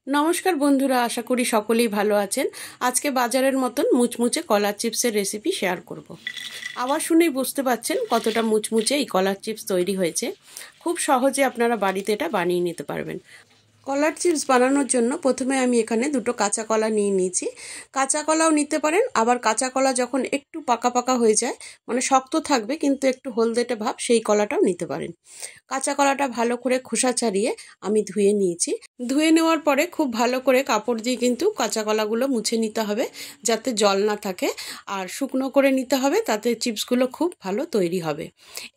নমস্কার বন্ধুরা, আশা করি সকলেই ভালো আছেন। আজকে বাজারের মতন মুচমুচে কলার চিপসের রেসিপি শেয়ার করব। আবার শুনেই বুঝতে পারছেন কতটা মুচমুচে এই কলার চিপস তৈরি হয়েছে। খুব সহজে আপনারা বাড়িতে এটা বানিয়ে নিতে পারবেন। কলার চিপস বানানোর জন্য প্রথমে আমি এখানে দুটো কাঁচা কলা নিয়ে নিয়েছি। কাঁচা কলাও নিতে পারেন, আবার কাঁচা কলা যখন একটু পাকা পাকা হয়ে যায়, মানে শক্ত থাকবে কিন্তু একটু হলদেটে ভাব, সেই কলাটাও নিতে পারেন। কাঁচা কলাটা ভালো করে খোসা ছাড়িয়ে আমি ধুয়ে নিয়েছি। ধুয়ে নেওয়ার পরে খুব ভালো করে কাপড় দিয়ে কিন্তু কাঁচা কলাগুলো মুছে নিতে হবে, যাতে জল না থাকে। আর শুকনো করে নিতে হবে, তাতে চিপসগুলো খুব ভালো তৈরি হবে।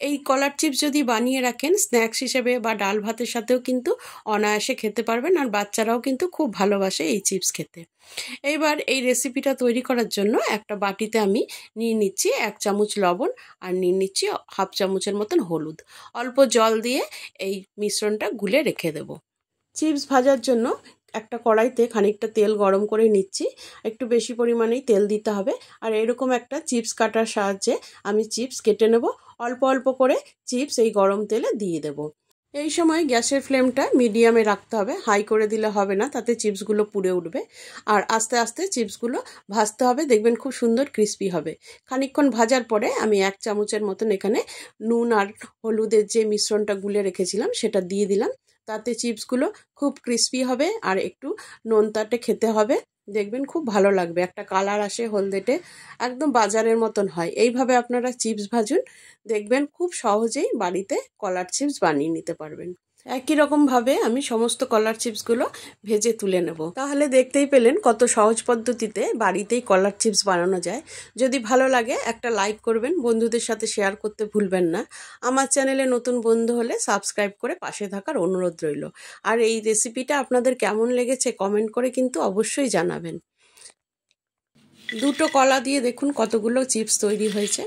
এই কলার চিপস যদি বানিয়ে রাখেন স্ন্যাক্স হিসেবে বা ডাল ভাতের সাথেও কিন্তু অনায়াসে খেতে পারবেন, আর বাচ্চারাও কিন্তু খুব ভালোবাসে এই চিপস খেতে। এইবার এই রেসিপিটা তৈরি করার জন্য একটা বাটিতে আমি নিয়ে নিচ্ছি 1 চামচ লবণ, আর নিয়ে নিচ্ছি হাফ চামচের মতন হলুদ। অল্প জল দিয়ে এই মিশ্রণটা গুলে রেখে দেব। চিপস ভাজার জন্য একটা কড়াইতে খানিকটা তেল গরম করে নিচ্ছি। একটু বেশি পরিমাণেই তেল দিতে হবে। আর এরকম একটা চিপস কাটার সাহায্যে আমি চিপস কেটে নেব। অল্প অল্প করে চিপস এই গরম তেলে দিয়ে দেব। এই সময় গ্যাসের ফ্লেমটা মিডিয়ামে রাখতে হবে, হাই করে দিলে হবে না, তাতে চিপসগুলো পুড়ে উঠবে। আর আস্তে আস্তে চিপসগুলো ভাজতে হবে, দেখবেন খুব সুন্দর ক্রিস্পি হবে। খানিকক্ষণ ভাজার পরে আমি 1 চামচের মতন এখানে নুন আর হলুদের যে মিশ্রণটা গুলে রেখেছিলাম সেটা দিয়ে দিলাম। তাতে চিপসগুলো খুব ক্রিস্পি হবে আর একটু নোনতাটে খেতে হবে, দেখবেন খুব ভালো লাগবে। একটা কালার আসে হলদেটে, একদম বাজারের মতন হয়। এইভাবে আপনারা চিপস ভাজুন, দেখবেন খুব সহজেই বাড়িতে কলার চিপস বানিয়ে নিতে পারবেন। একই রকমভাবে আমি সমস্ত কলার চিপসগুলো ভেজে তুলে নেব। তাহলে দেখতেই পেলেন কত সহজ পদ্ধতিতে বাড়িতেই কলার চিপস বানানো যায়। যদি ভালো লাগে একটা লাইক করবেন, বন্ধুদের সাথে শেয়ার করতে ভুলবেন না। আমার চ্যানেলে নতুন বন্ধু হলে সাবস্ক্রাইব করে পাশে থাকার অনুরোধ রইল। আর এই রেসিপিটা আপনাদের কেমন লেগেছে কমেন্ট করে কিন্তু অবশ্যই জানাবেন। দুটো কলা দিয়ে দেখুন কতগুলো চিপস তৈরি হয়েছে।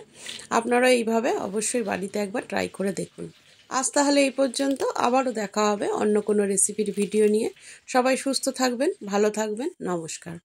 আপনারা এইভাবে অবশ্যই বাড়িতে একবার ট্রাই করে দেখুন। আজ তাহলে এই পর্যন্ত, আবারও দেখা হবে অন্য কোনো রেসিপির ভিডিও নিয়ে। সবাই সুস্থ থাকবেন, ভালো থাকবেন, নমস্কার।